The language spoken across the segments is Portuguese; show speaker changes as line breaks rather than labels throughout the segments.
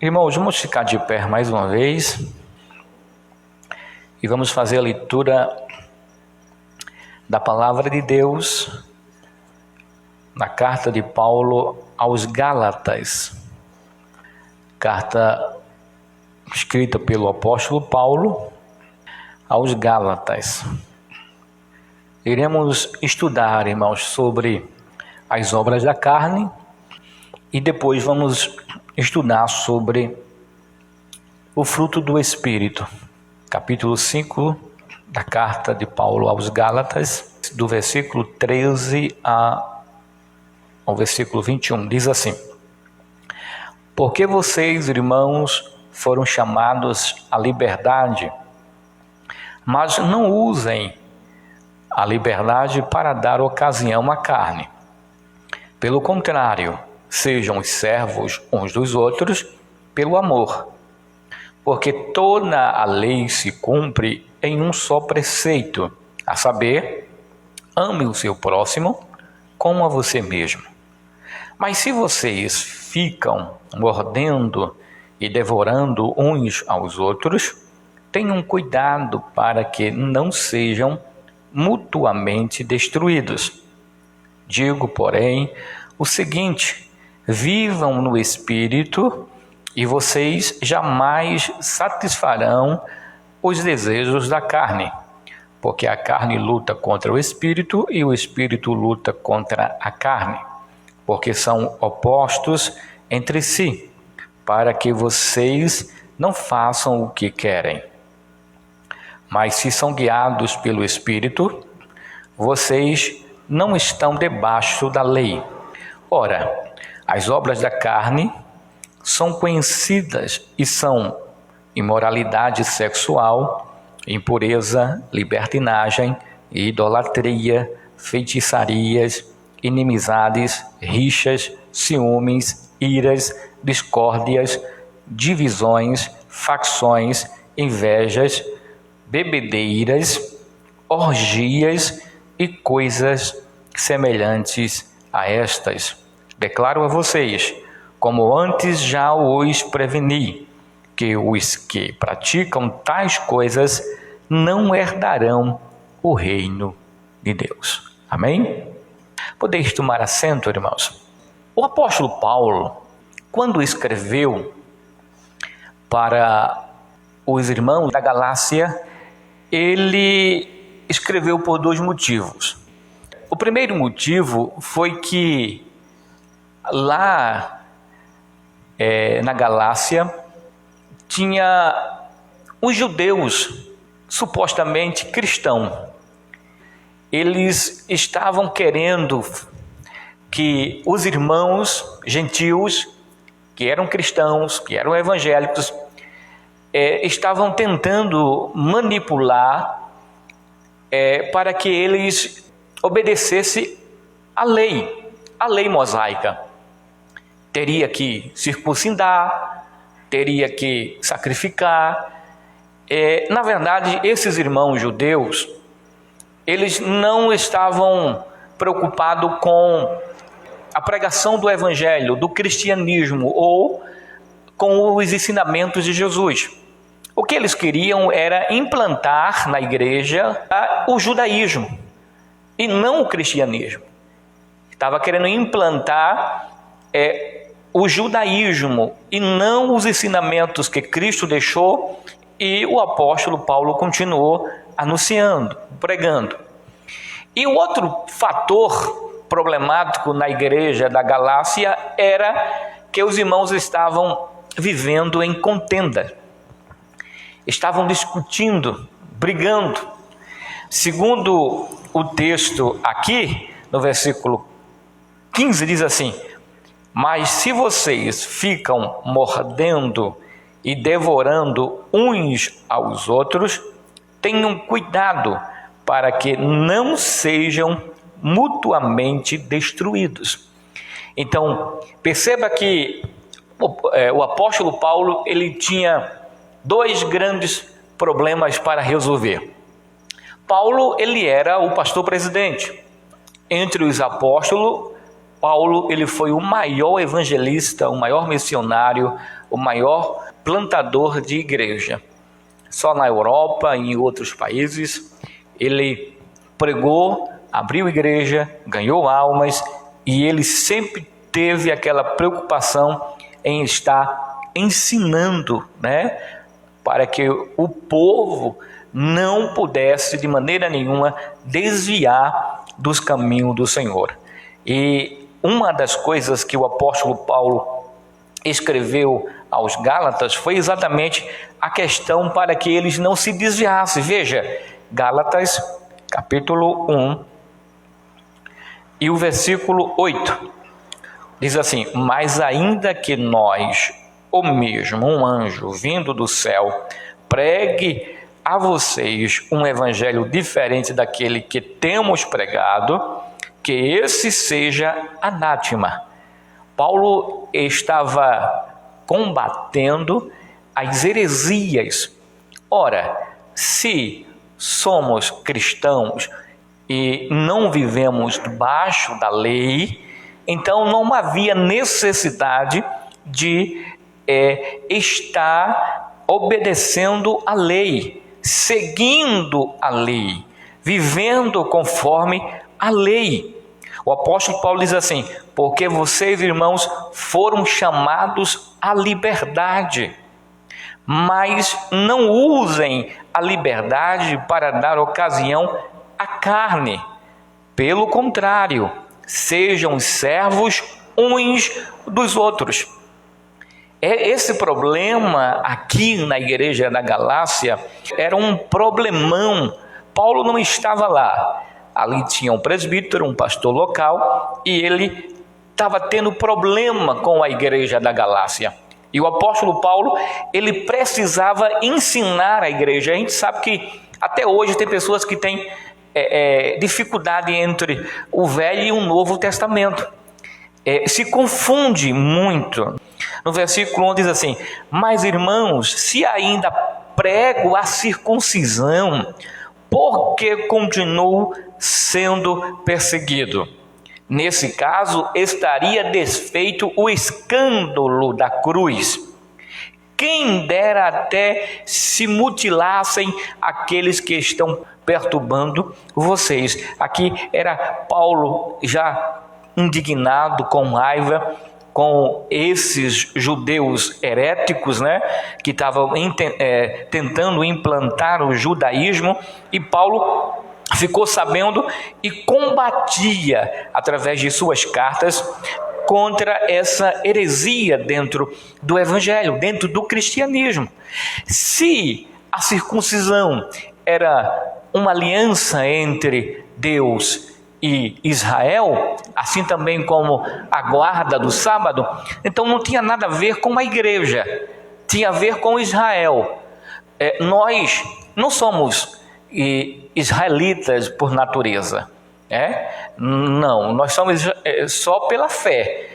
Irmãos, vamos ficar de pé mais uma vez e vamos fazer a leitura da palavra de Deus na carta de Paulo aos Gálatas, carta escrita pelo apóstolo Paulo aos Gálatas. Iremos estudar, irmãos, sobre as obras da carne e depois vamos estudar sobre o fruto do Espírito. Capítulo 5 da carta de Paulo aos Gálatas, do versículo 13 ao versículo 21, diz assim: Porque vocês, irmãos, foram chamados à liberdade, mas não usem a liberdade para dar ocasião à carne. Pelo contrário, sejam os servos uns dos outros pelo amor, porque toda a lei se cumpre em um só preceito, a saber, ame o seu próximo como a você mesmo. Mas se vocês ficam mordendo e devorando uns aos outros, tenham cuidado para que não sejam mutuamente destruídos. Digo, porém, o seguinte: vivam no Espírito e vocês jamais satisfarão os desejos da carne, porque a carne luta contra o Espírito e o Espírito luta contra a carne, porque são opostos entre si, para que vocês não façam o que querem. Mas se são guiados pelo Espírito, vocês não estão debaixo da lei. Ora, as obras da carne são conhecidas e são imoralidade sexual, impureza, libertinagem, idolatria, feitiçarias, inimizades, rixas, ciúmes, iras, discórdias, divisões, facções, invejas, bebedeiras, orgias e coisas semelhantes a estas. Declaro a vocês, como antes já os preveni, que os que praticam tais coisas não herdarão o reino de Deus. Amém? Podeis tomar assento, irmãos. O apóstolo Paulo, quando escreveu para os irmãos da Galácia, ele escreveu por dois motivos. O primeiro motivo foi que lá na Galácia tinha os judeus supostamente cristãos. Eles estavam querendo que os irmãos gentios, que eram cristãos, que eram evangélicos, estavam tentando manipular para que eles obedecessem à lei mosaica. Teria que circuncidar, teria que sacrificar. Na verdade, esses irmãos judeus, eles não estavam preocupados com a pregação do evangelho, do cristianismo ou com os ensinamentos de Jesus. O que eles queriam era implantar na igreja o judaísmo e não o cristianismo. Estava querendo implantar o judaísmo e não os ensinamentos que Cristo deixou e o apóstolo Paulo continuou anunciando, pregando. E o outro fator problemático na igreja da Galácia era que os irmãos estavam vivendo em contenda, estavam discutindo, brigando. Segundo o texto aqui, no versículo 15, diz assim: Mas se vocês ficam mordendo e devorando uns aos outros, tenham cuidado para que não sejam mutuamente destruídos. Então, perceba que o apóstolo Paulo, ele tinha dois grandes problemas para resolver. Paulo, ele era o pastor presidente. Entre os apóstolos, Paulo, ele foi o maior evangelista, o maior missionário, o maior plantador de igreja. Só na Europa e em outros países, ele pregou, abriu igreja, ganhou almas, e ele sempre teve aquela preocupação em estar ensinando, né, para que o povo não pudesse de maneira nenhuma desviar dos caminhos do Senhor. E uma das coisas que o apóstolo Paulo escreveu aos Gálatas foi exatamente a questão para que eles não se desviassem. Veja, Gálatas capítulo 1 e o versículo 8, diz assim: mas ainda que nós, ou mesmo um anjo vindo do céu, pregue a vocês um evangelho diferente daquele que temos pregado, que esse seja anátema. Paulo estava combatendo as heresias. Ora, se somos cristãos e não vivemos debaixo da lei, então não havia necessidade de estar obedecendo a lei, seguindo a lei, vivendo conforme a lei. O apóstolo Paulo diz assim: porque vocês, irmãos, foram chamados à liberdade, mas não usem a liberdade para dar ocasião à carne. Pelo contrário, sejam servos uns dos outros. Esse problema aqui na igreja da Galácia era um problemão. Paulo não estava lá. Ali tinha um presbítero, um pastor local, e ele estava tendo problema com a igreja da Galácia. E o apóstolo Paulo, ele precisava ensinar a igreja. A gente sabe que até hoje tem pessoas que têm dificuldade entre o Velho e o Novo Testamento. Se confunde muito. No versículo 1 diz assim: mas irmãos, se ainda prego a circuncisão, por que continuo sendo perseguido? Nesse caso, estaria desfeito o escândalo da cruz. Quem dera até se mutilassem aqueles que estão perturbando vocês. Aqui era Paulo já indignado, com raiva, com esses judeus heréticos, né, que estavam tentando implantar o judaísmo, e Paulo ficou sabendo e combatia, através de suas cartas, contra essa heresia dentro do evangelho, dentro do cristianismo. Se a circuncisão era uma aliança entre Deus e Israel, assim também como a guarda do sábado, então não tinha nada a ver com a igreja, tinha a ver com Israel. Nós não somos israelitas por natureza, não, nós somos só pela fé,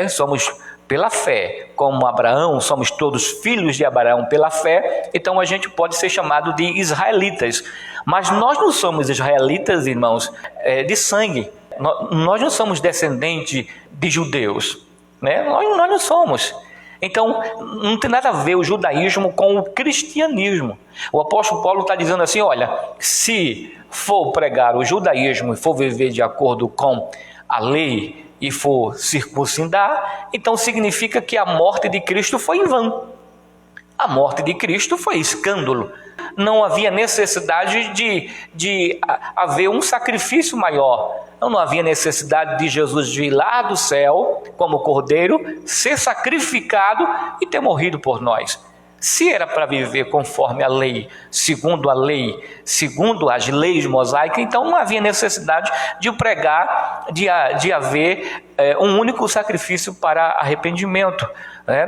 somos pela fé, como Abraão, somos todos filhos de Abraão pela fé, então a gente pode ser chamado de israelitas. Mas nós não somos israelitas, irmãos, de sangue. Nós não somos descendentes de judeus, né? Nós não somos. Então, não tem nada a ver o judaísmo com o cristianismo. O apóstolo Paulo está dizendo assim: olha, se for pregar o judaísmo e for viver de acordo com a lei e for circuncidar, então significa que a morte de Cristo foi em vão. A morte de Cristo foi escândalo. Não havia necessidade de haver um sacrifício maior. Não havia necessidade de Jesus vir lá do céu, como cordeiro, ser sacrificado e ter morrido por nós. Se era para viver conforme a lei, segundo as leis mosaicas, então não havia necessidade de pregar, de haver um único sacrifício para arrependimento.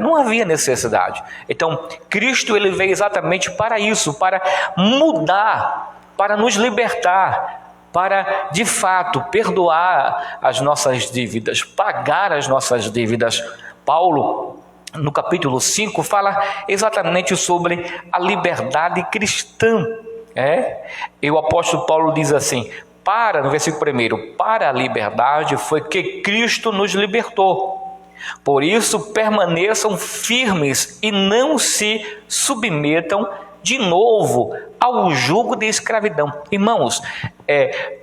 Não havia necessidade. Então, Cristo, ele veio exatamente para isso, para mudar, para nos libertar, para, de fato, perdoar as nossas dívidas, pagar as nossas dívidas. Paulo, no capítulo 5, fala exatamente sobre a liberdade cristã. E o apóstolo Paulo diz assim: no versículo 1, para a liberdade foi que Cristo nos libertou. Por isso permaneçam firmes e não se submetam de novo ao jugo de escravidão. Irmãos,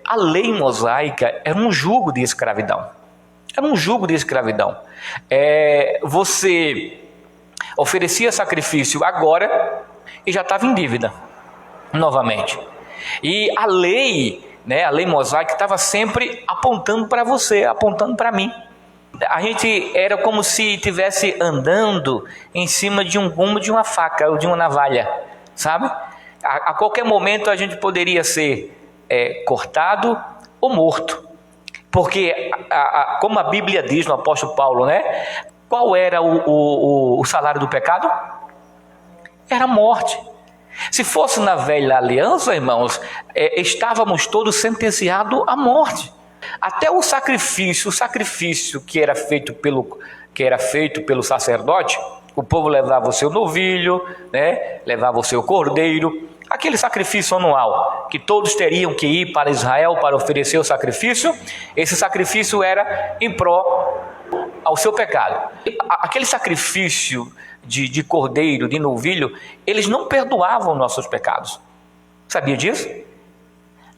a lei mosaica era um jugo de escravidão. Era um jugo de escravidão. Você oferecia sacrifício agora e já estava em dívida novamente. E a lei mosaica estava sempre apontando para você, apontando para mim. A gente era como se estivesse andando em cima de um gume de uma faca ou de uma navalha, sabe? A qualquer momento a gente poderia ser cortado ou morto. Porque, como a Bíblia diz no apóstolo Paulo, qual era o salário do pecado? Era a morte. Se fosse na velha aliança, irmãos, estávamos todos sentenciados à morte. Até o sacrifício que era feito pelo sacerdote, o povo levava o seu novilho, levava o seu cordeiro, aquele sacrifício anual, que todos teriam que ir para Israel para oferecer o sacrifício. Esse sacrifício era em pró ao seu pecado. Aquele sacrifício de cordeiro, de novilho, eles não perdoavam nossos pecados. Sabia disso?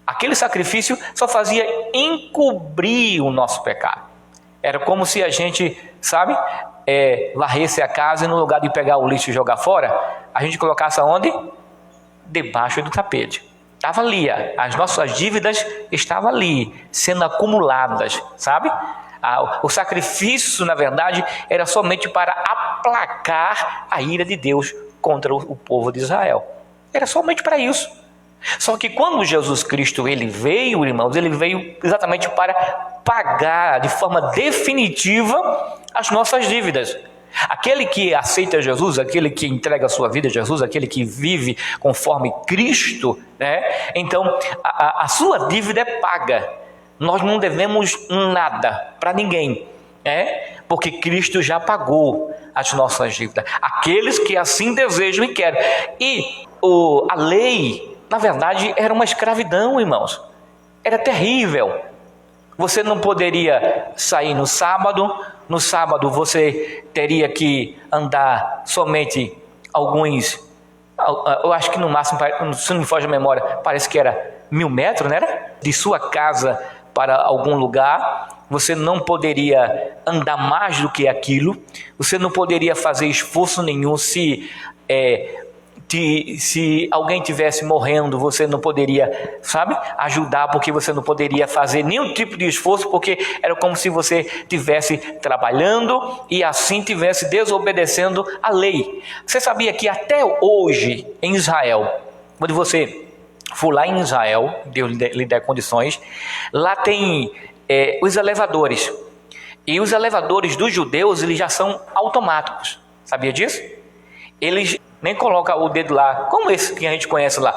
Aquele sacrifício só fazia encobrir o nosso pecado. Era como se a gente, varresse a casa e no lugar de pegar o lixo e jogar fora, a gente colocasse aonde? Debaixo do tapete. Estava ali, as nossas dívidas estavam ali, sendo acumuladas, sabe? O sacrifício, na verdade, era somente para aplacar a ira de Deus contra o povo de Israel. Era somente para isso. Só que quando Jesus Cristo ele veio, irmãos, ele veio exatamente para pagar de forma definitiva as nossas dívidas. Aquele que aceita Jesus, aquele que entrega a sua vida a Jesus, aquele que vive conforme Cristo, então a sua dívida é paga. Nós não devemos nada para ninguém, porque Cristo já pagou as nossas dívidas. Aqueles que assim desejam e querem. E a lei, na verdade, era uma escravidão, irmãos. Era terrível. Você não poderia sair no sábado. No sábado você teria que andar somente alguns, eu acho que no máximo, se não me foge a memória, parece que era 1000 metros, não era? De sua casa para algum lugar. Você não poderia andar mais do que aquilo. Você não poderia fazer esforço nenhum. Se alguém estivesse morrendo, você não poderia, ajudar, porque você não poderia fazer nenhum tipo de esforço, porque era como se você estivesse trabalhando e assim estivesse desobedecendo a lei. Você sabia que até hoje, em Israel, quando você for lá em Israel, Deus lhe der condições, lá tem os elevadores. E os elevadores dos judeus, eles já são automáticos. Sabia disso? Eles nem colocam o dedo lá, como esse que a gente conhece lá,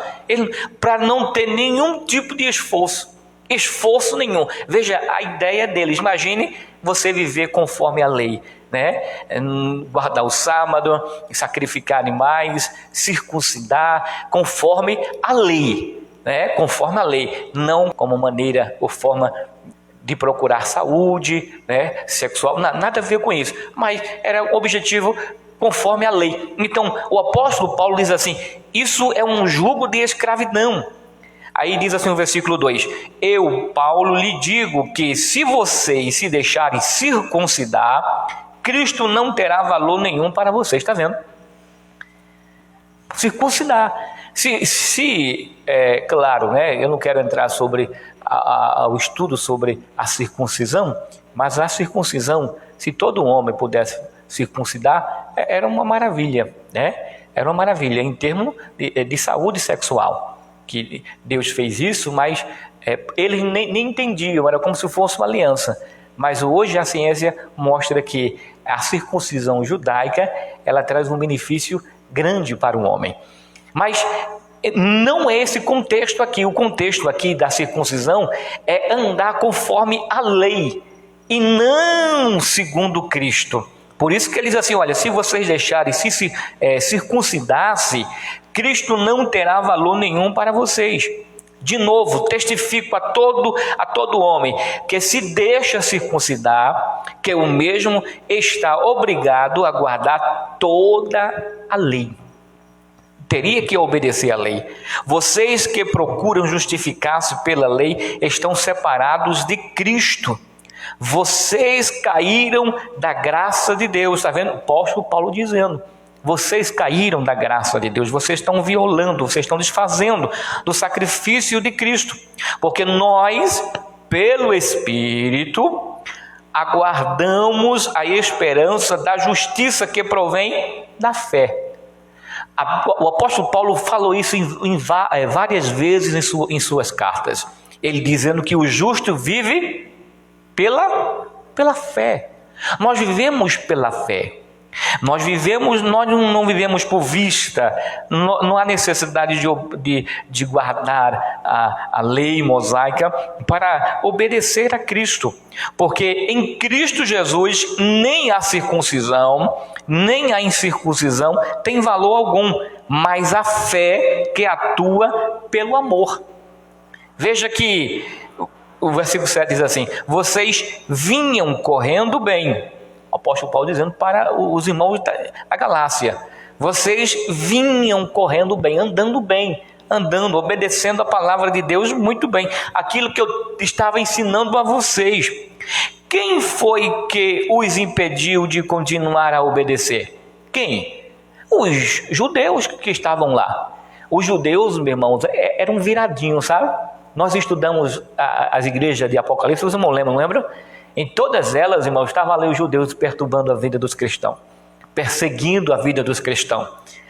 para não ter nenhum tipo de esforço nenhum. Veja a ideia deles. Imagine você viver conforme a lei, guardar o sábado, sacrificar animais, circuncidar, conforme a lei, conforme a lei, não como maneira ou forma de procurar saúde, sexual, nada a ver com isso, mas era o objetivo conforme a lei. Então o apóstolo Paulo diz assim: isso é um jugo de escravidão. Aí diz assim o versículo 2: eu, Paulo, lhe digo que se vocês se deixarem circuncidar, Cristo não terá valor nenhum para vocês. Está vendo? Circuncidar. Claro, eu não quero entrar sobre o estudo sobre a circuncisão, mas a circuncisão, se todo homem pudesse circuncidar, era uma maravilha, Era uma maravilha em termos de saúde sexual, que Deus fez isso, mas eles nem entendiam, era como se fosse uma aliança. Mas hoje a ciência mostra que a circuncisão judaica, ela traz um benefício grande para o homem. Mas não é esse contexto aqui. O contexto aqui da circuncisão é andar conforme a lei e não segundo Cristo. Por isso que ele diz assim: olha, se vocês deixarem circuncidar-se, Cristo não terá valor nenhum para vocês. De novo, testifico a todo homem que se deixa circuncidar, que o mesmo está obrigado a guardar toda a lei. Teria que obedecer à lei. Vocês que procuram justificar-se pela lei estão separados de Cristo. Vocês caíram da graça de Deus. Está vendo? O apóstolo Paulo dizendo: vocês caíram da graça de Deus, vocês estão violando, vocês estão desfazendo do sacrifício de Cristo. Porque nós, pelo Espírito, aguardamos a esperança da justiça que provém da fé. O apóstolo Paulo falou isso várias vezes em suas cartas. Ele dizendo que o justo vive pela fé. Nós vivemos pela fé. Nós não vivemos por vista. Não há necessidade de guardar a lei mosaica para obedecer a Cristo, porque em Cristo Jesus nem a circuncisão nem a incircuncisão tem valor algum, mas a fé que atua pelo amor. Veja que o versículo 7 diz assim: vocês vinham correndo bem. O apóstolo Paulo dizendo para os irmãos da Galácia: vocês vinham correndo bem, andando, obedecendo a palavra de Deus muito bem, aquilo que eu estava ensinando a vocês. Quem foi que os impediu de continuar a obedecer? Quem? Os judeus que estavam lá. Os judeus, meus irmãos, eram viradinhos, sabe? Nós estudamos as igrejas de Apocalipse, vocês não lembram? Em todas elas, irmãos, estavam ali os judeus perturbando a vida dos cristãos, perseguindo a vida dos cristãos.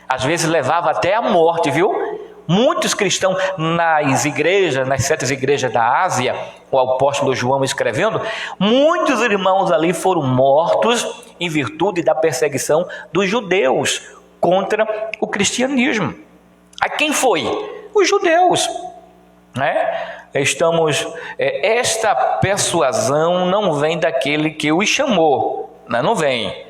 Às vezes levava até a morte, viu? Muitos cristãos nas 7 igrejas da Ásia, o apóstolo João escrevendo, muitos irmãos ali foram mortos em virtude da perseguição dos judeus contra o cristianismo. A quem foi? Os judeus, né? Esta persuasão não vem daquele que os chamou, não vem.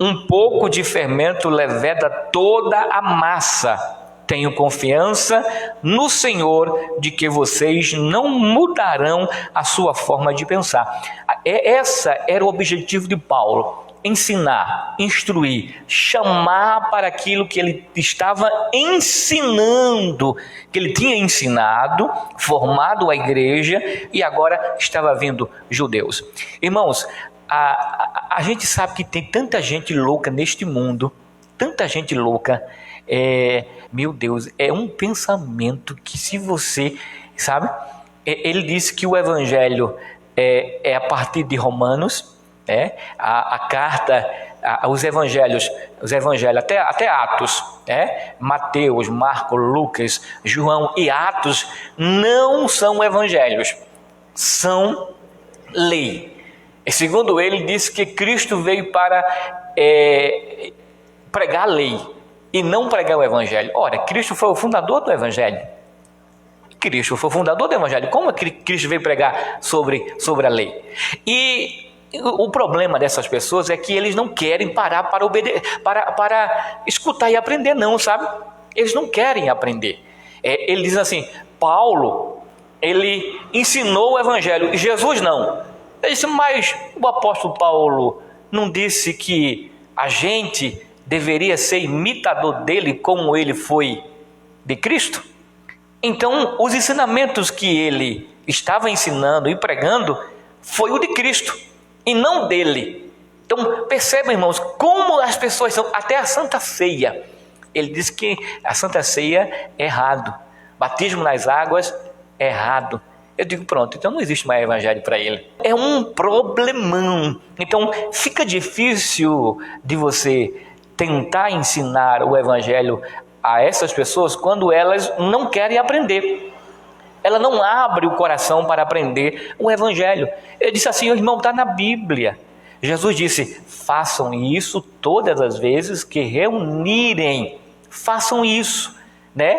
Um pouco de fermento leveda toda a massa. Tenho confiança no Senhor de que vocês não mudarão a sua forma de pensar. Esse era o objetivo de Paulo: ensinar, instruir, chamar para aquilo que ele estava ensinando, que ele tinha ensinado, formado a igreja, e agora estava vindo judeus. Irmãos, a gente sabe que tem tanta gente louca neste mundo, tanta gente louca. Meu Deus, é um pensamento que, se você sabe, ele disse que o evangelho é a partir de Romanos, a carta, os evangelhos até Atos, Mateus, Marcos, Lucas, João e Atos não são evangelhos, são lei. E segundo ele, disse que Cristo veio para pregar a lei e não pregar o evangelho. Ora, Cristo foi o fundador do evangelho. Como é que Cristo veio pregar sobre a lei? E o problema dessas pessoas é que eles não querem parar para escutar e aprender, não, sabe? Eles não querem aprender. Ele diz assim: Paulo, ele ensinou o evangelho, e Jesus não. Ele disse: mas o apóstolo Paulo não disse que a gente deveria ser imitador dele como ele foi de Cristo? Então, os ensinamentos que ele estava ensinando e pregando foi o de Cristo e não dele. Então, percebam, irmãos, como as pessoas são. Até a Santa Ceia, ele disse que a Santa Ceia é errado, batismo nas águas é errado. Eu digo: pronto, então não existe mais evangelho para ele. É um problemão. Então, fica difícil de você tentar ensinar o evangelho a essas pessoas quando elas não querem aprender. Ela não abre o coração para aprender o evangelho. Ele disse assim: o irmão, está na Bíblia. Jesus disse: façam isso todas as vezes que reunirem. Façam isso, né?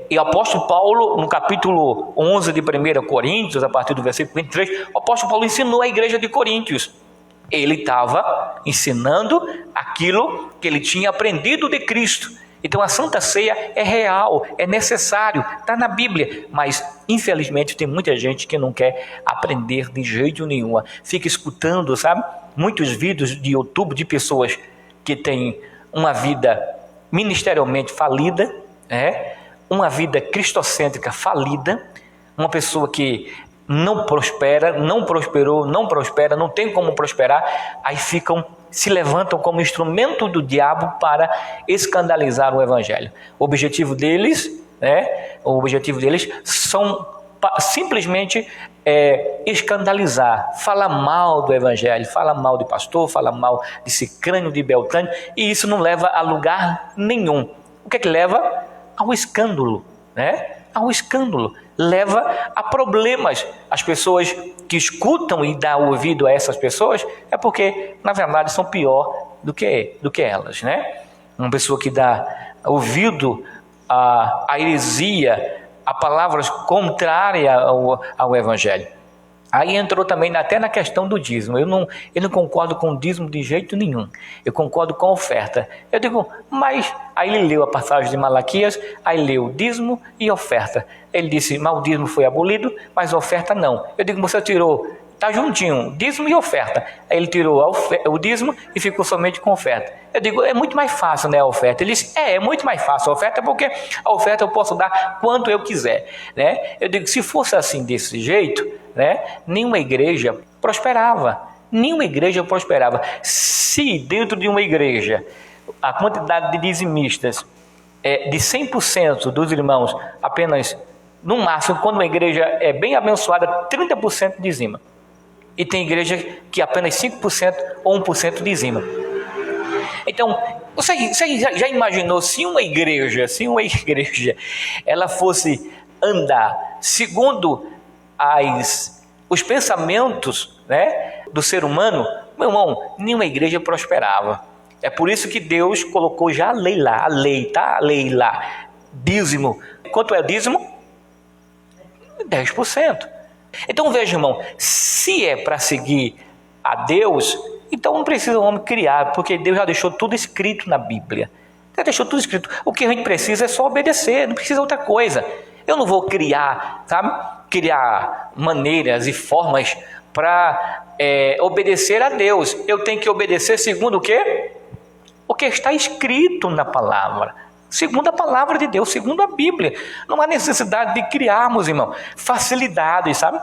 E o apóstolo Paulo, no capítulo 11 de 1 Coríntios, a partir do versículo 23, o apóstolo Paulo ensinou a igreja de Coríntios. Ele estava ensinando aquilo que ele tinha aprendido de Cristo. Então a Santa Ceia é real, é necessário, está na Bíblia, mas infelizmente tem muita gente que não quer aprender de jeito nenhum, fica escutando, sabe, muitos vídeos de YouTube de pessoas que têm uma vida ministerialmente falida, uma vida cristocêntrica falida, uma pessoa que não prospera, não prosperou, não prospera, não tem como prosperar, aí se levantam como instrumento do diabo para escandalizar o Evangelho. O objetivo deles são simplesmente escandalizar, falar mal do Evangelho, falar mal de pastor, falar mal de Cicrânio, de Beltrânio, e isso não leva a lugar nenhum. O que é que leva? Ao escândalo, ao escândalo, leva a problemas. As pessoas que escutam e dão ouvido a essas pessoas é porque, na verdade, são pior do que elas, Uma pessoa que dá ouvido à heresia, a palavras contrárias ao Evangelho. Aí entrou também até na questão do dízimo. Eu não concordo com o dízimo de jeito nenhum. Eu concordo com a oferta. Eu digo, mas aí ele leu a passagem de Malaquias, aí leu dízimo e oferta. Ele disse, mas o dízimo foi abolido, mas a oferta não. Eu digo, você tirou, está juntinho, dízimo e oferta. Aí ele tirou o dízimo e ficou somente com a oferta. Eu digo, é muito mais fácil, a oferta. Ele disse, é muito mais fácil a oferta, porque a oferta eu posso dar quanto eu quiser, Eu digo, se fosse assim desse jeito, nenhuma igreja prosperava. Nenhuma igreja prosperava. Se dentro de uma igreja a quantidade de dizimistas de 100% dos irmãos, apenas no máximo, quando uma igreja é bem abençoada, 30% dizima. E tem igreja que apenas 5% ou 1% dizima. Então, você já imaginou se uma igreja ela fosse andar segundo os pensamentos, do ser humano? Meu irmão, nenhuma igreja prosperava. É por isso que Deus colocou já a lei lá, dízimo. Quanto é o dízimo? 10%. Então veja, irmão, se é para seguir a Deus, então não precisa o homem criar, porque Deus já deixou tudo escrito na Bíblia. Já deixou tudo escrito. O que a gente precisa é só obedecer, não precisa outra coisa. Eu não vou criar maneiras e formas para obedecer a Deus. Eu tenho que obedecer segundo o quê? O que está escrito na palavra. Segundo a palavra de Deus, segundo a Bíblia. Não há necessidade de criarmos, irmão, facilidade, sabe?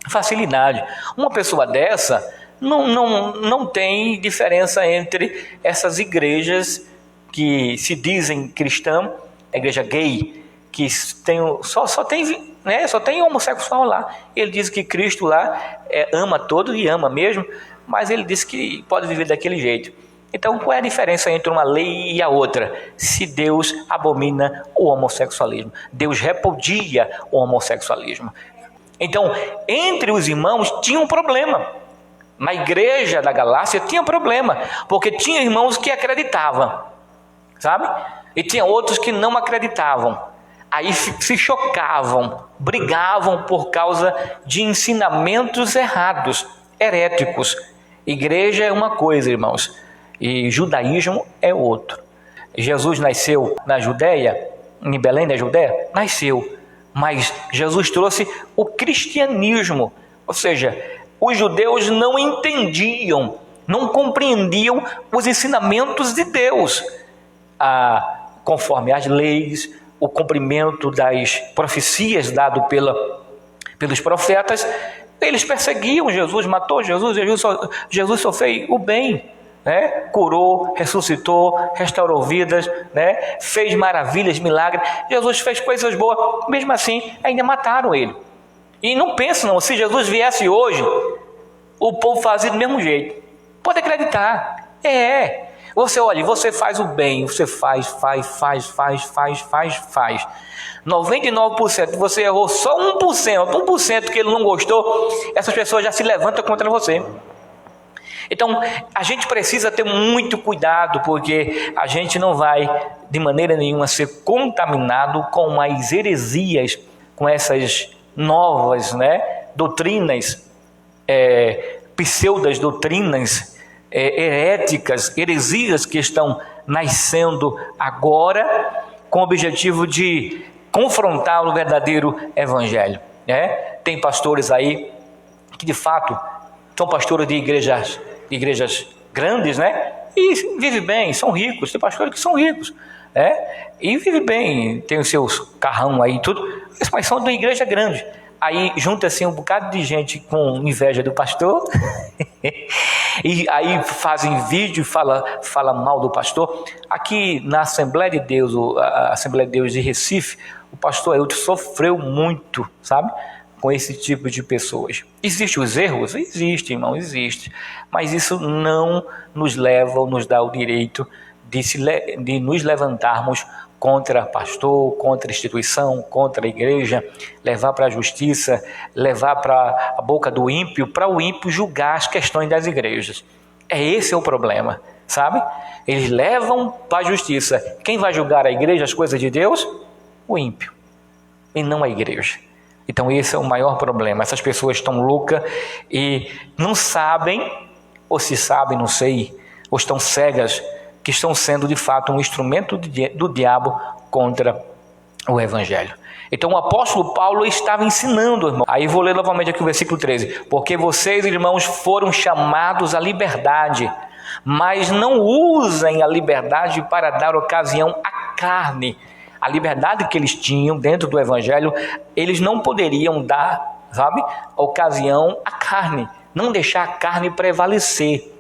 Facilidade. Uma pessoa dessa não tem diferença entre essas igrejas que se dizem cristã, a igreja gay, que só tem homossexual lá. Ele diz que Cristo lá ama todos e ama mesmo, mas ele diz que pode viver daquele jeito. Então, qual é a diferença entre uma lei e a outra? Se Deus abomina o homossexualismo, Deus repudia o homossexualismo. Então, entre os irmãos tinha um problema. Na igreja da Galácia tinha problema, porque tinha irmãos que acreditavam, sabe? E tinha outros que não acreditavam. Aí se chocavam, brigavam por causa de ensinamentos errados, heréticos. Igreja é uma coisa, irmãos, e judaísmo é outro. Jesus nasceu na Judéia, em Belém da Judéia, nasceu, mas Jesus trouxe o cristianismo, ou seja, os judeus não entendiam, não compreendiam os ensinamentos de Deus, conforme as leis, o cumprimento das profecias dado pelos profetas. Eles perseguiam Jesus, matou Jesus só fez o bem, curou, ressuscitou, restaurou vidas, fez maravilhas, milagres. Jesus fez coisas boas, mesmo assim ainda mataram ele. E não pensa não, se Jesus viesse hoje, o povo fazia do mesmo jeito. Pode acreditar, Você olha, você faz o bem, você faz. 99%, você errou só 1% que ele não gostou, essas pessoas já se levantam contra você. Então, a gente precisa ter muito cuidado, porque a gente não vai, de maneira nenhuma, ser contaminado com as heresias, com essas novas doutrinas, pseudas doutrinas, heréticas, heresias que estão nascendo agora com o objetivo de confrontar o verdadeiro evangelho, né? Tem pastores aí que de fato são pastores de igrejas grandes, né? E vivem bem, são ricos. Tem pastores que são ricos, né? E vivem bem, tem os seus carrão aí e tudo, mas são de uma igreja grande. Aí junta assim um bocado de gente com inveja do pastor e aí fazem vídeo e fala mal do pastor. Aqui na Assembleia de Deus, a Assembleia de Deus de Recife, o pastor Elton sofreu muito, sabe, com esse tipo de pessoas. Existem os erros? Existe, irmão, existe. Mas isso não nos leva ou nos dá o direito de nos levantarmos contra pastor, contra a instituição, contra a igreja, levar para a justiça, levar para a boca do ímpio, para o ímpio julgar as questões das igrejas. Esse é o problema, sabe? Eles levam para a justiça. Quem vai julgar a igreja, as coisas de Deus? O ímpio, e não a igreja. Então esse é o maior problema. Essas pessoas estão loucas e não sabem, ou se sabem, não sei, ou estão cegas, que estão sendo de fato um instrumento do diabo contra o evangelho. Então o apóstolo Paulo estava ensinando, irmão. Aí vou ler novamente aqui o versículo 13. Porque vocês, irmãos, foram chamados à liberdade, mas não usem a liberdade para dar ocasião à carne. A liberdade que eles tinham dentro do evangelho, eles não poderiam dar, sabe, ocasião à carne. Não deixar a carne prevalecer.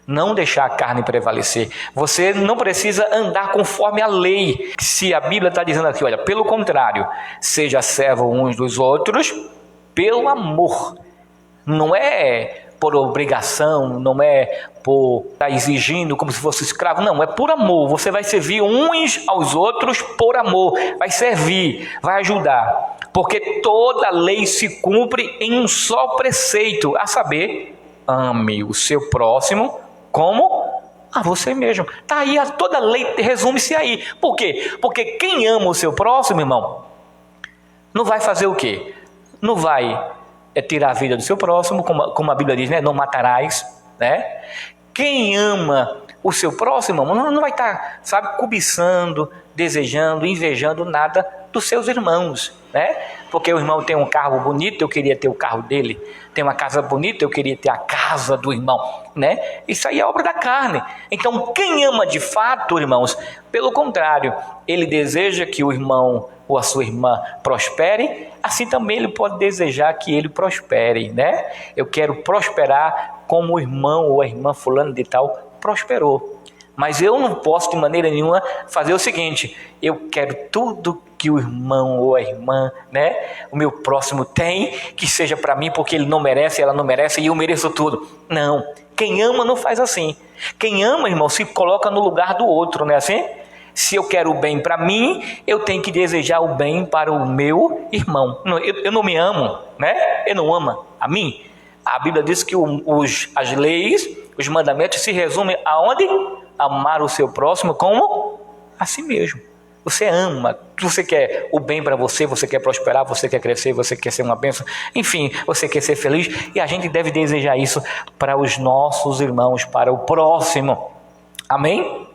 Não deixar a carne prevalecer. Você não precisa andar conforme a lei. Se a Bíblia está dizendo aqui, olha, pelo contrário, seja servo uns dos outros pelo amor. Não é por obrigação, não é por estar exigindo como se fosse escravo, não, é por amor. Você vai servir uns aos outros por amor, vai servir, vai ajudar, porque toda lei se cumpre em um só preceito, a saber, ame o seu próximo como a você mesmo. Está aí, toda lei resume-se aí. Por quê? Porque quem ama o seu próximo, irmão, não vai fazer o quê? Não vai tirar a vida do seu próximo, como a Bíblia diz, né? Não matarás, né? Quem ama o seu próximo, não vai estar, sabe, cobiçando, desejando, invejando nada dos seus irmãos, né? Porque o irmão tem um carro bonito, eu queria ter o carro dele. Tem uma casa bonita, eu queria ter a casa do irmão, né? Isso aí é obra da carne. Então, quem ama de fato, irmãos, pelo contrário, ele deseja que o irmão ou a sua irmã prospere, assim também ele pode desejar que ele prospere, né? Eu quero prosperar como o irmão ou a irmã fulano de tal prosperou. Mas eu não posso de maneira nenhuma fazer o seguinte: eu quero tudo que o irmão ou a irmã, né, o meu próximo tem, que seja para mim, porque ele não merece, ela não merece e eu mereço tudo. Não, quem ama não faz assim. Quem ama, irmão, se coloca no lugar do outro, não é assim? Se eu quero o bem para mim, eu tenho que desejar o bem para o meu irmão. Eu não me amo, né? Eu não amo a mim. A Bíblia diz que as leis, os mandamentos se resumem aonde? Amar o seu próximo como a si mesmo. Você ama, você quer o bem para você, você quer prosperar, você quer crescer, você quer ser uma bênção, enfim, você quer ser feliz, e a gente deve desejar isso para os nossos irmãos, para o próximo. Amém?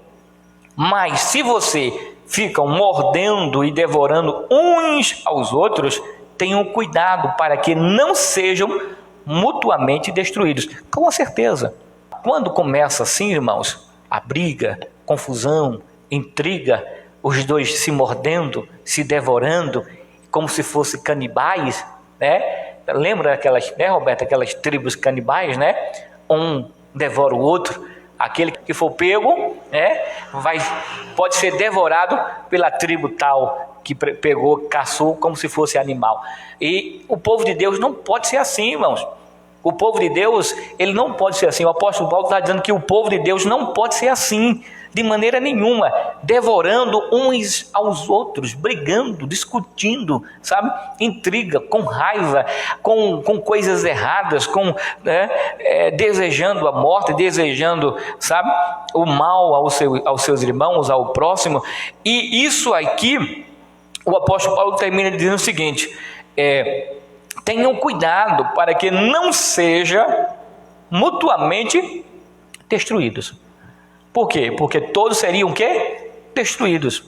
Mas se você fica mordendo e devorando uns aos outros, tenham cuidado para que não sejam mutuamente destruídos. Com certeza, quando começa assim, irmãos, a briga, confusão, intriga, os dois se mordendo, se devorando, como se fossem canibais, né? Lembra aquelas, né, Roberto, aquelas tribos canibais, né? Um devora o outro, aquele que for pego, né, pode ser devorado pela tribo tal que pegou, caçou como se fosse animal. E o povo de Deus não pode ser assim, irmãos. O povo de Deus, ele não pode ser assim. O apóstolo Paulo está dizendo que o povo de Deus não pode ser assim, de maneira nenhuma, devorando uns aos outros, brigando, discutindo, sabe? Intriga, com raiva, com coisas erradas, desejando a morte, desejando, sabe, o mal aos seus irmãos, ao próximo. E isso aqui, o apóstolo Paulo termina dizendo o seguinte: tenham cuidado para que não sejam mutuamente destruídos. Por quê? Porque todos seriam o quê? Destruídos.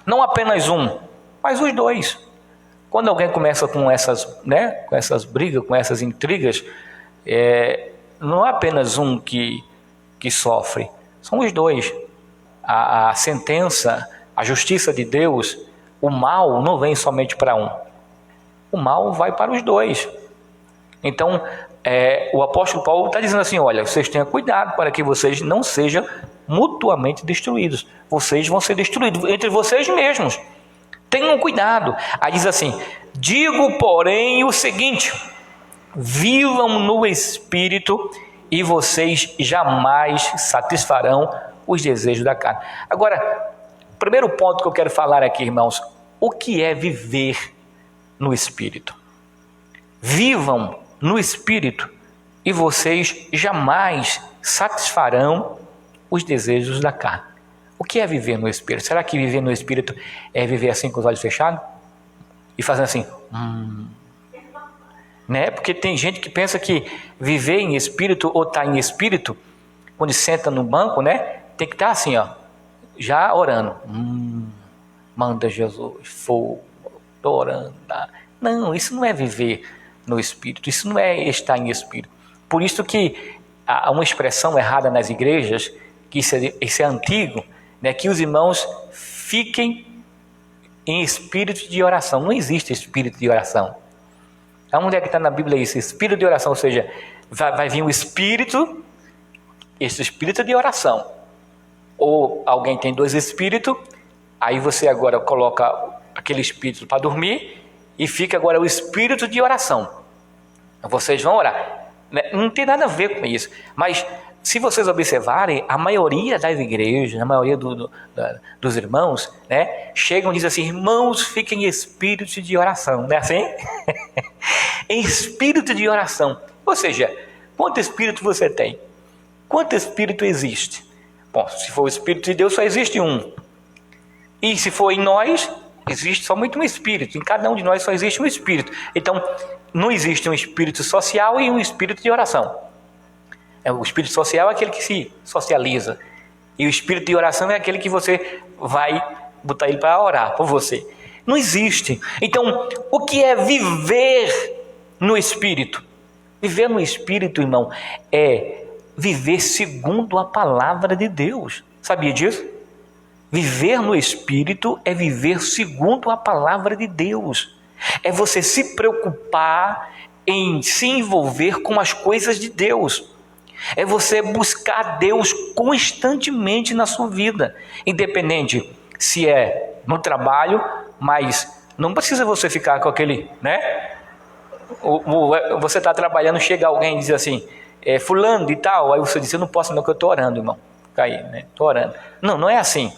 Não apenas um, mas os dois. Quando alguém começa com essas, com essas brigas, com essas intrigas, não é apenas um que sofre, são os dois. A sentença, a justiça de Deus, o mal não vem somente para um. O mal vai para os dois. Então, o apóstolo Paulo está dizendo assim, olha, vocês tenham cuidado para que vocês não sejam mutuamente destruídos. Vocês vão ser destruídos entre vocês mesmos. Tenham cuidado. Aí diz assim, digo, porém, o seguinte, vivam no Espírito e vocês jamais satisfarão os desejos da carne. Agora, o primeiro ponto que eu quero falar aqui, irmãos, o que é viver no Espírito? Vivam no Espírito e vocês jamais satisfarão os desejos da carne. O que é viver no Espírito? Será que viver no Espírito é viver assim com os olhos fechados? E fazendo assim, Porque tem gente que pensa que viver em Espírito ou estar em Espírito, quando senta no banco, tem que estar assim, já orando. Manda Jesus, fogo, estou orando. Não, isso não é viver no Espírito, isso não é estar em Espírito. Por isso que há uma expressão errada nas igrejas, que isso é antigo, que os irmãos fiquem em espírito de oração. Não existe espírito de oração. Onde é que está na Bíblia isso? Espírito de oração, ou seja, vai vir um espírito, esse espírito de oração. Ou alguém tem dois espíritos, aí você agora coloca aquele espírito para dormir e fica agora o espírito de oração. Vocês vão orar. Não tem nada a ver com isso. Mas se vocês observarem, a maioria das igrejas, a maioria dos irmãos, chegam e dizem assim, irmãos, fiquem em espírito de oração. Não é assim? Em espírito de oração. Ou seja, quanto espírito você tem? Quanto espírito existe? Bom, se for o Espírito de Deus, só existe um. E se for em nós, existe somente um espírito. Em cada um de nós só existe um espírito. Então, não existe um espírito social e um espírito de oração. O espírito social é aquele que se socializa. E o espírito de oração é aquele que você vai botar ele para orar por você. Não existe. Então, o que é viver no Espírito? Viver no Espírito, irmão, é viver segundo a palavra de Deus. Sabia disso? Viver no Espírito é viver segundo a palavra de Deus. É você se preocupar em se envolver com as coisas de Deus. É você buscar Deus constantemente na sua vida. Independente se é no trabalho, mas não precisa você ficar com aquele, Você está trabalhando, chega alguém e diz assim, fulano e tal, aí você diz, eu não posso não, que eu estou orando, irmão. Fica aí, estou orando. Não é assim.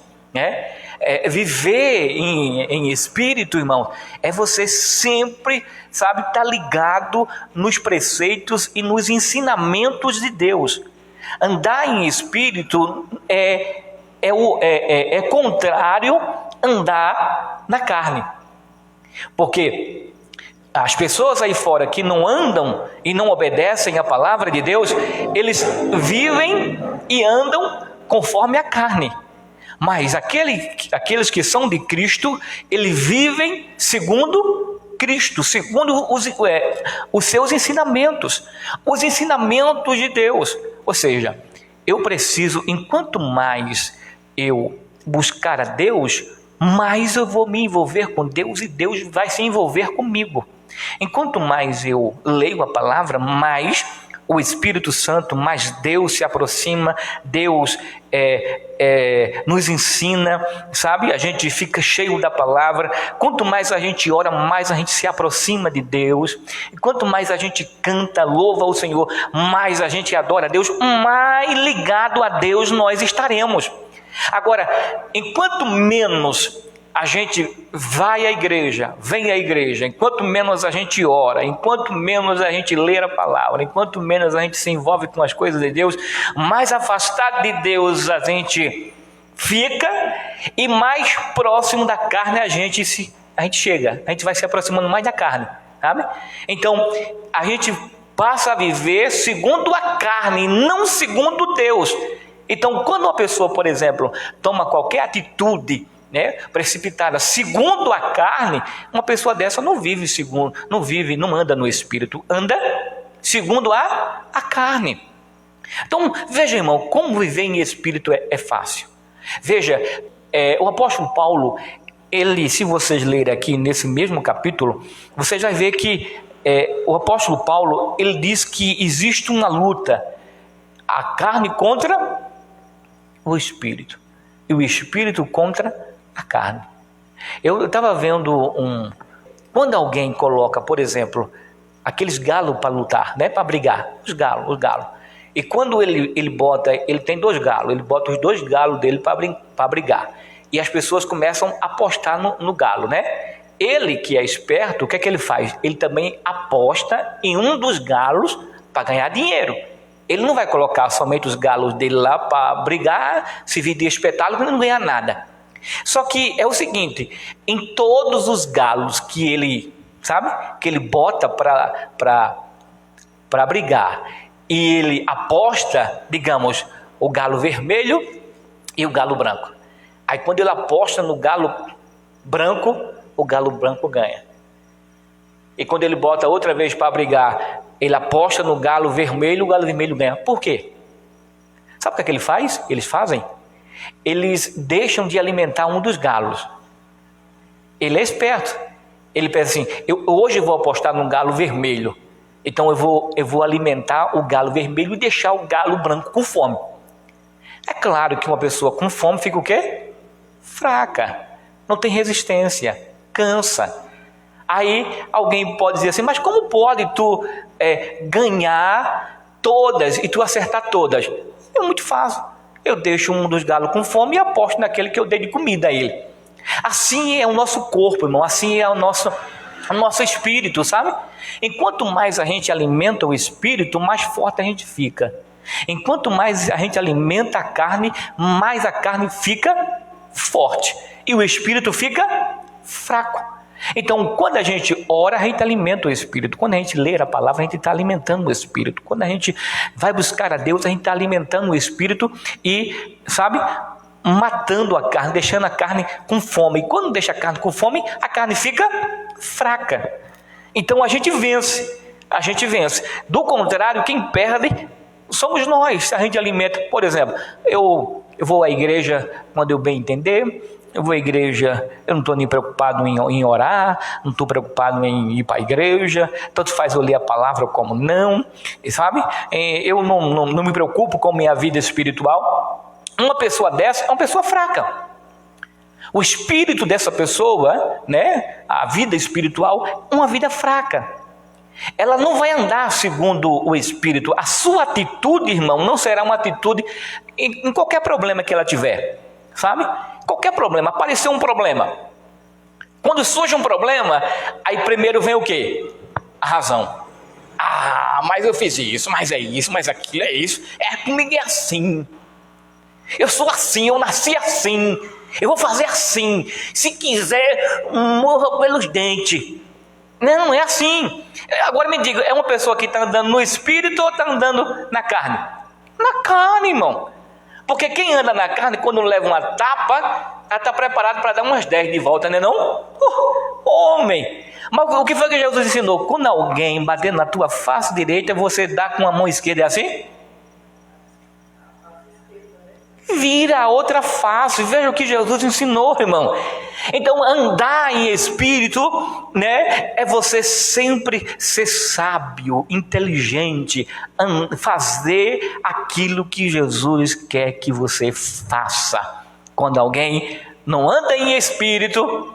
Viver em espírito, irmão, é você sempre, estar ligado nos preceitos e nos ensinamentos de Deus. Andar em espírito é contrário a andar na carne. Porque as pessoas aí fora que não andam e não obedecem à palavra de Deus, eles vivem e andam conforme a carne. Mas aqueles que são de Cristo, eles vivem segundo Cristo, segundo os seus ensinamentos, os ensinamentos de Deus. Ou seja, eu preciso, enquanto mais eu buscar a Deus, mais eu vou me envolver com Deus e Deus vai se envolver comigo. Enquanto mais eu leio a palavra, mais o Espírito Santo, mais Deus se aproxima, Deus nos ensina, a gente fica cheio da palavra. Quanto mais a gente ora, mais a gente se aproxima de Deus. E quanto mais a gente canta, louva o Senhor, mais a gente adora a Deus, mais ligado a Deus nós estaremos. Agora, enquanto menos a gente vai à igreja, vem à igreja, enquanto menos a gente ora, enquanto menos a gente lê a palavra, enquanto menos a gente se envolve com as coisas de Deus, mais afastado de Deus a gente fica e mais próximo da carne a gente chega. A gente vai se aproximando mais da carne, sabe? Então, a gente passa a viver segundo a carne, não segundo Deus. Então, quando uma pessoa, por exemplo, toma qualquer atitude, né, precipitada segundo a carne, uma pessoa dessa não vive segundo, não anda no Espírito, anda segundo a carne. Então, veja, irmão, como viver em Espírito é fácil. Veja, o apóstolo Paulo, ele, se vocês lerem aqui nesse mesmo capítulo, vocês vão ver que o apóstolo Paulo, ele diz que existe uma luta, a carne contra o Espírito, e o Espírito contra a carne. Eu estava vendo quando alguém coloca, por exemplo, aqueles galos para lutar, né, para brigar, os galos. E quando ele tem 2 galos, ele bota os 2 galos dele para brigar. E as pessoas começam a apostar no galo, né? Ele que é esperto, o que é que ele faz? Ele também aposta em um dos galos para ganhar dinheiro. Ele não vai colocar somente os galos dele lá para brigar, servir de espetáculo e não ganhar nada. Só que é o seguinte, em todos os galos que ele, que ele bota para brigar, e ele aposta, digamos, o galo vermelho e o galo branco. Aí quando ele aposta no galo branco, o galo branco ganha. E quando ele bota outra vez para brigar, ele aposta no galo vermelho, o galo vermelho ganha. Por quê? Sabe o que eles fazem? Eles deixam de alimentar um dos galos. Ele é esperto. Ele pensa assim, hoje eu vou apostar no galo vermelho. Então eu vou alimentar o galo vermelho e deixar o galo branco com fome. É claro que uma pessoa com fome fica o quê? Fraca. Não tem resistência. Cansa. Aí alguém pode dizer assim, mas como pode tu ganhar todas e tu acertar todas? É muito fácil. Eu deixo um dos galos com fome e aposto naquele que eu dei de comida a ele. Assim é o nosso corpo, irmão. Assim é o nosso espírito, sabe? Enquanto mais a gente alimenta o espírito, mais forte a gente fica. Enquanto mais a gente alimenta a carne, mais a carne fica forte. E o espírito fica fraco. Então, quando a gente ora, a gente alimenta o Espírito. Quando a gente lê a palavra, a gente está alimentando o Espírito. Quando a gente vai buscar a Deus, a gente está alimentando o Espírito e, matando a carne, deixando a carne com fome. E quando deixa a carne com fome, a carne fica fraca. Então, a gente vence. Do contrário, quem perde somos nós. Se a gente alimenta, por exemplo, eu vou à igreja quando eu bem entender. Eu vou à igreja, eu não estou nem preocupado em orar, não estou preocupado em ir para a igreja, tanto faz eu ler a palavra como não, sabe? Eu não me preocupo com a minha vida espiritual. Uma pessoa dessa é uma pessoa fraca. O espírito dessa pessoa, né, a vida espiritual, é uma vida fraca. Ela não vai andar segundo o Espírito. A sua atitude, irmão, não será uma atitude em qualquer problema que ela tiver, sabe? Qualquer problema, apareceu um problema. Quando surge um problema, aí primeiro vem o quê? A razão. Mas eu fiz isso, mas é isso, mas aquilo é isso. Comigo é assim. Eu sou assim, eu nasci assim. Eu vou fazer assim. Se quiser, morra pelos dentes. Não é assim. Agora me diga, é uma pessoa que está andando no espírito ou está andando na carne? Na carne, irmão. Porque quem anda na carne, quando leva uma tapa, está preparado para dar umas 10 de volta, não é não? Homem! Mas o que foi que Jesus ensinou? Quando alguém bater na tua face direita, você dá com a mão esquerda, é assim? Vira a outra face. Veja o que Jesus ensinou, irmão. Então, andar em espírito, né, é você sempre ser sábio, inteligente, fazer aquilo que Jesus quer que você faça. Quando alguém não anda em espírito,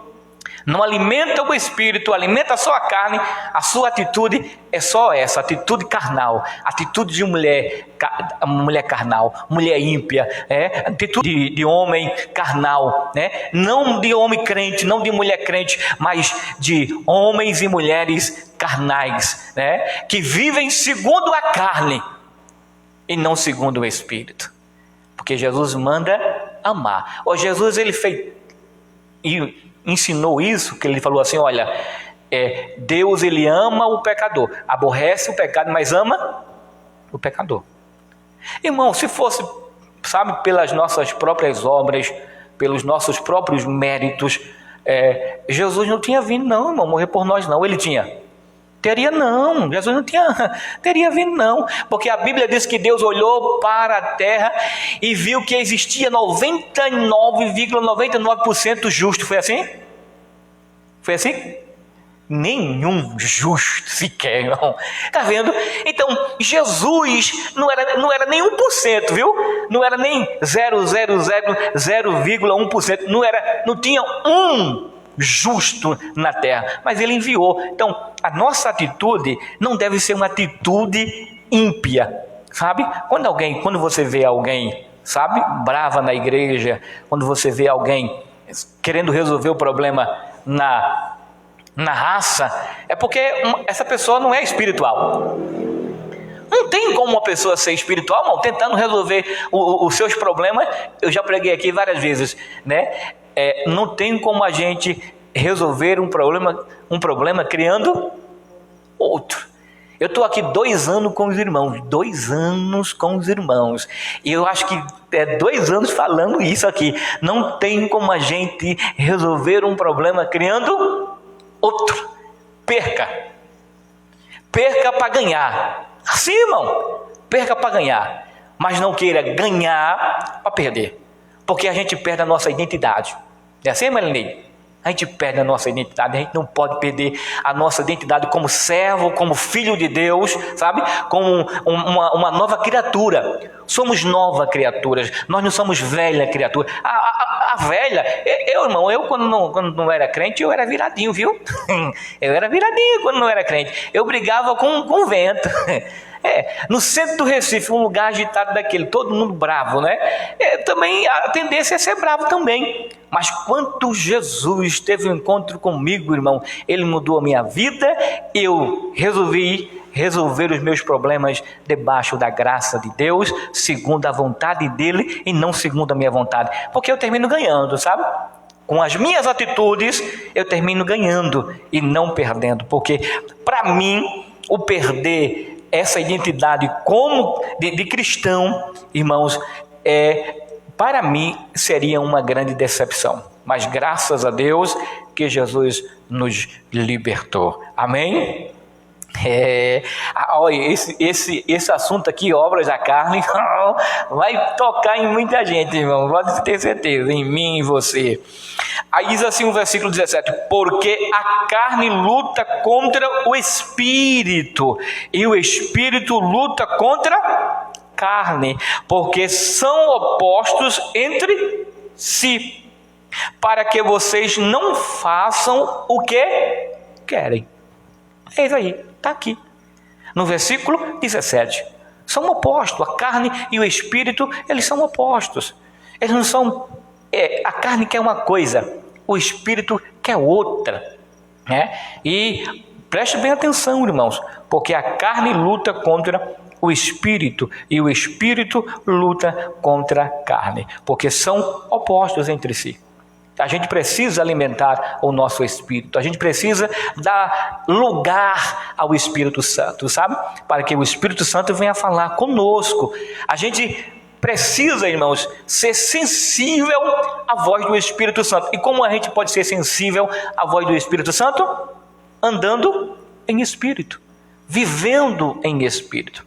não alimenta o espírito, alimenta só a carne, a sua atitude é só essa, atitude carnal, atitude de mulher carnal, mulher ímpia, atitude de homem carnal, né? Não de homem crente, não de mulher crente, mas de homens e mulheres carnais, né? Que vivem segundo a carne e não segundo o espírito, porque Jesus manda amar. Jesus ele fez e ensinou isso, que ele falou assim, olha, Deus ele ama o pecador, aborrece o pecado, mas ama o pecador. Irmão, se fosse sabe, pelas nossas próprias obras, pelos nossos próprios méritos. Jesus não tinha vindo não, irmão, morrer por nós não. Ele teria não, Jesus não teria vindo não, porque a Bíblia diz que Deus olhou para a terra e viu que existia 99,99% justo. Foi assim? Foi assim? Nenhum justo sequer, irmão. Está vendo? Então, Jesus não era nem 1%, viu? Não era nem 0,1%. Não tinha um justo na terra, mas ele enviou. Então, a nossa atitude não deve ser uma atitude ímpia, sabe? Quando você vê alguém, sabe, brava na igreja, quando você vê alguém querendo resolver o problema na raça, é porque essa pessoa não é espiritual. Não tem como uma pessoa ser espiritual, irmão, tentando resolver os seus problemas. Eu já preguei aqui várias vezes, né? Não tem como a gente resolver um problema criando outro. Eu estou aqui 2 anos com os irmãos, 2 anos com os irmãos, e eu acho que 2 anos falando isso aqui. Não tem como a gente resolver um problema criando outro. Perca para ganhar. Assim, irmão, perca para ganhar, mas não queira ganhar para perder, porque a gente perde a nossa identidade. É assim, Marinei? A gente perde a nossa identidade. A gente não pode perder a nossa identidade como servo, como filho de Deus, sabe? Como uma nova criatura. Somos nova criaturas, nós não somos velha criatura. A velha, irmão, quando não era crente, eu era viradinho, viu? Eu era viradinho quando não era crente. Eu brigava com o vento. No centro do Recife, um lugar agitado daquele, todo mundo bravo, né? Também a tendência é ser bravo também. Mas quando Jesus teve um encontro comigo, irmão, ele mudou a minha vida. Eu resolvi resolver os meus problemas debaixo da graça de Deus, segundo a vontade dele e não segundo a minha vontade, porque eu termino ganhando, sabe? Com as minhas atitudes eu termino ganhando e não perdendo, porque para mim o perder essa identidade como de cristão, irmãos, para mim seria uma grande decepção, mas graças a Deus que Jesus nos libertou, amém? Olha, esse assunto aqui, obras da carne, vai tocar em muita gente, irmão, pode ter certeza, em mim e em você. Aí diz assim o versículo 17: porque a carne luta contra o espírito, e o espírito luta contra a carne, porque são opostos entre si, para que vocês não façam o que querem. É isso aí, está aqui no versículo 17. São opostos, a carne e o espírito, eles são opostos. Eles não são, a carne quer uma coisa, o espírito quer outra, né? E preste bem atenção, irmãos, porque a carne luta contra o espírito e o espírito luta contra a carne, porque são opostos entre si. A gente precisa alimentar o nosso espírito, a gente precisa dar lugar ao Espírito Santo, sabe? Para que o Espírito Santo venha falar conosco. A gente precisa, irmãos, ser sensível à voz do Espírito Santo. E como a gente pode ser sensível à voz do Espírito Santo? Andando em espírito, vivendo em espírito.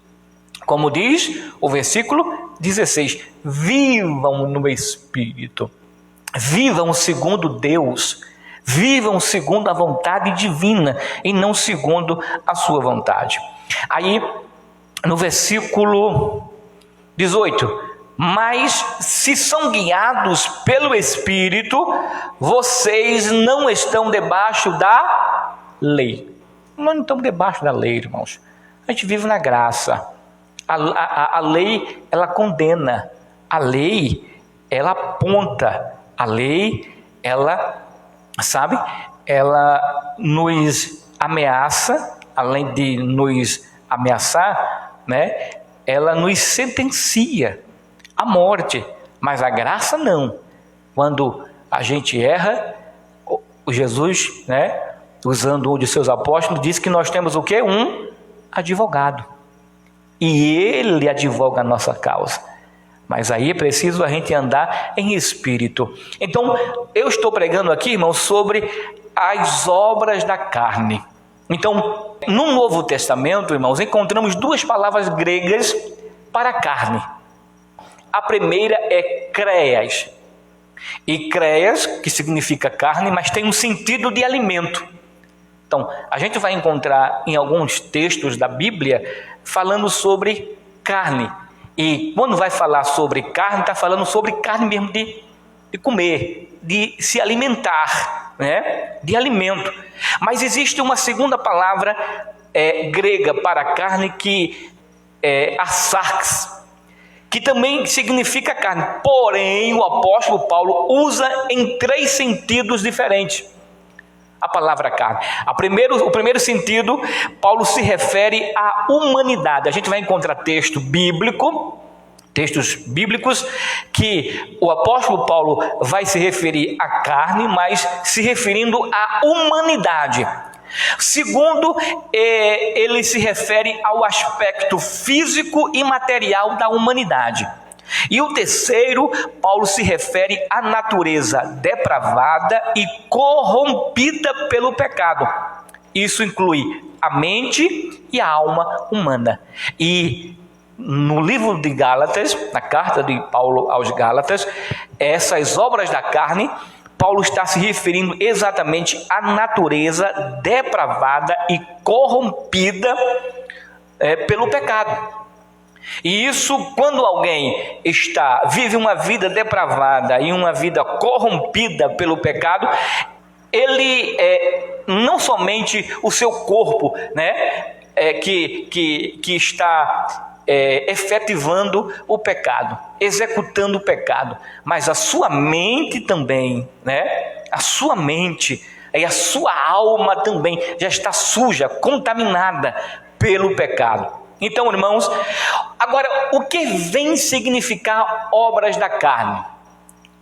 Como diz o versículo 16: vivam no espírito. Vivam segundo Deus, vivam segundo a vontade divina e não segundo a sua vontade. Aí no versículo 18: mas se são guiados pelo Espírito, vocês não estão debaixo da lei. Nós não estamos debaixo da lei, irmãos. A gente vive na graça. A lei, ela condena. A lei, ela aponta. A lei, ela, sabe, ela nos ameaça, além de nos ameaçar, né? Ela nos sentencia à morte, mas a graça não. Quando a gente erra, o Jesus, né, usando um de seus apóstolos, diz que nós temos o quê? Um advogado. E ele advoga a nossa causa. Mas aí é preciso a gente andar em espírito. Então, eu estou pregando aqui, irmãos, sobre as obras da carne. Então, no Novo Testamento, irmãos, encontramos duas palavras gregas para carne. A primeira é kreias. E kreias, que significa carne, mas tem um sentido de alimento. Então, a gente vai encontrar em alguns textos da Bíblia falando sobre carne. E quando vai falar sobre carne, está falando sobre carne mesmo de comer, de se alimentar, né? De alimento. Mas existe uma segunda palavra grega para carne que é a sarx, que também significa carne. Porém, o apóstolo Paulo usa em 3 sentidos diferentes a palavra carne. O primeiro sentido, Paulo se refere à humanidade. A gente vai encontrar textos bíblicos, que o apóstolo Paulo vai se referir à carne, mas se referindo à humanidade. Segundo, ele se refere ao aspecto físico e material da humanidade. E o terceiro, Paulo se refere à natureza depravada e corrompida pelo pecado. Isso inclui a mente e a alma humana. E no livro de Gálatas, na carta de Paulo aos Gálatas, essas obras da carne, Paulo está se referindo exatamente à natureza depravada e corrompida pelo pecado. E isso, quando alguém vive uma vida depravada e uma vida corrompida pelo pecado, ele não somente o seu corpo, né, que está efetivando o pecado, executando o pecado, mas a sua mente também, né? A sua mente e a sua alma também já está suja, contaminada pelo pecado. Então, irmãos, agora, o que vem significar obras da carne?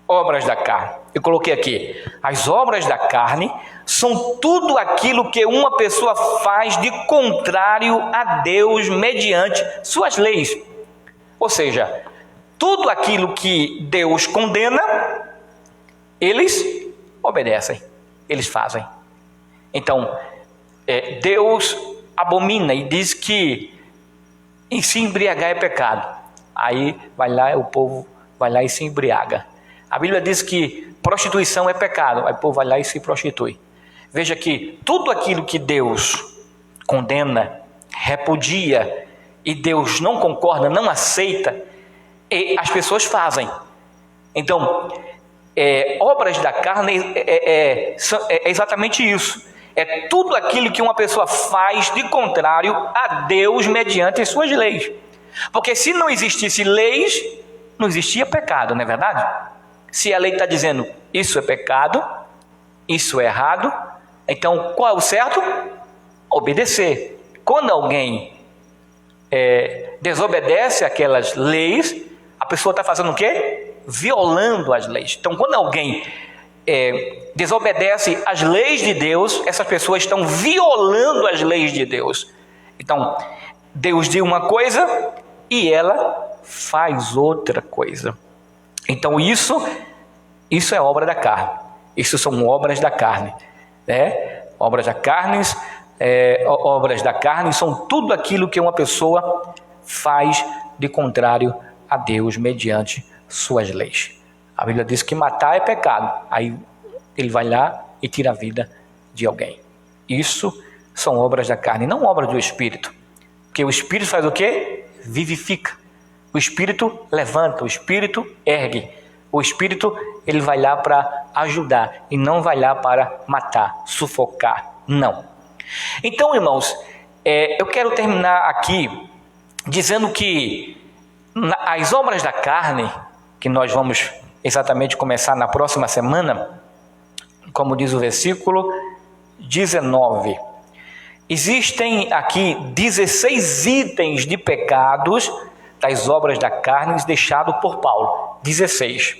Obras da carne. Eu coloquei aqui, as obras da carne são tudo aquilo que uma pessoa faz de contrário a Deus mediante suas leis. Ou seja, tudo aquilo que Deus condena, eles obedecem, eles fazem. Então, Deus abomina e diz que em se embriagar é pecado. Aí o povo vai lá e se embriaga. A Bíblia diz que prostituição é pecado, aí o povo vai lá e se prostitui. Veja que tudo aquilo que Deus condena, repudia, e Deus não concorda, não aceita, as pessoas fazem. Então, obras da carne é exatamente isso. É tudo aquilo que uma pessoa faz de contrário a Deus mediante as suas leis. Porque se não existisse leis, não existia pecado, não é verdade? Se a lei está dizendo isso é pecado, isso é errado, então qual é o certo? Obedecer. Quando alguém desobedece aquelas leis, a pessoa está fazendo o quê? Violando as leis. Então, quando alguém desobedece as leis de Deus, essas pessoas estão violando as leis de Deus. Então, Deus diz uma coisa e ela faz outra coisa. Então, isso é obra da carne. Isso são obras da carne, né? Obras da carne são tudo aquilo que uma pessoa faz de contrário a Deus mediante suas leis. A Bíblia diz que matar é pecado. Aí ele vai lá e tira a vida de alguém. Isso são obras da carne, não obras do Espírito. Porque o Espírito faz o quê? Vivifica. O Espírito levanta, o Espírito ergue. O Espírito, ele vai lá para ajudar e não vai lá para matar, sufocar. Não. Então, irmãos, eu quero terminar aqui dizendo que as obras da carne, que nós vamos exatamente começar na próxima semana, como diz o versículo 19, existem aqui 16 itens de pecados das obras da carne deixados por Paulo. 16.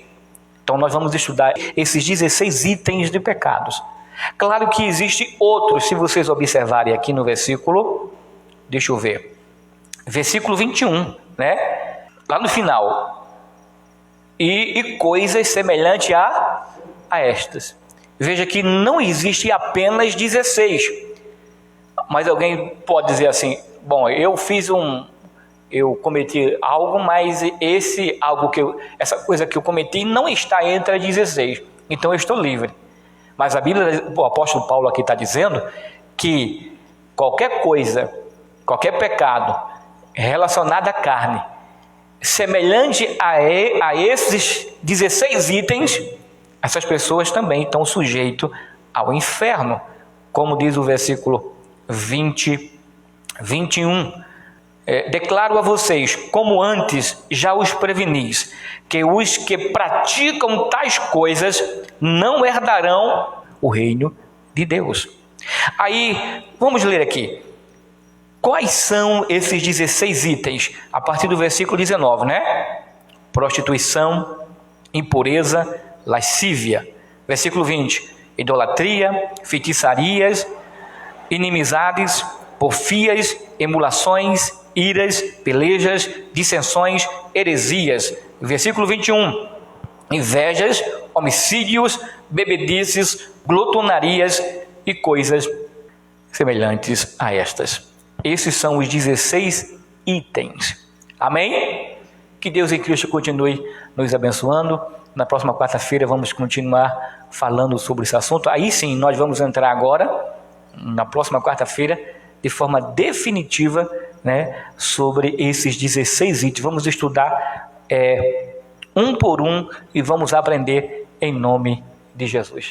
Então nós vamos estudar esses 16 itens de pecados. Claro que existe outros, se vocês observarem aqui no versículo, deixa eu ver, versículo 21, né? Lá no final, e coisas semelhantes a estas. Veja que não existe apenas 16. Mas alguém pode dizer assim: bom, eu cometi algo, mas essa coisa que eu cometi não está entre as 16. Então eu estou livre. Mas a Bíblia, o apóstolo Paulo aqui está dizendo que qualquer coisa, qualquer pecado relacionado à carne, semelhante a esses 16 itens, essas pessoas também estão sujeitas ao inferno, como diz o versículo 21. Declaro a vocês, como antes já os prevenis, que os que praticam tais coisas não herdarão o reino de Deus. Aí, vamos ler aqui. Quais são esses 16 itens? A partir do versículo 19, né? Prostituição, impureza, lascívia. Versículo 20. Idolatria, feitiçarias, inimizades, porfias, emulações, iras, pelejas, dissensões, heresias. Versículo 21. Invejas, homicídios, bebedices, glutonarias e coisas semelhantes a estas. Esses são os 16 itens. Amém? Que Deus em Cristo continue nos abençoando. Na próxima quarta-feira vamos continuar falando sobre esse assunto. Aí sim, nós vamos entrar agora, na próxima quarta-feira, de forma definitiva, né, sobre esses 16 itens. Vamos estudar um por um e vamos aprender em nome de Jesus.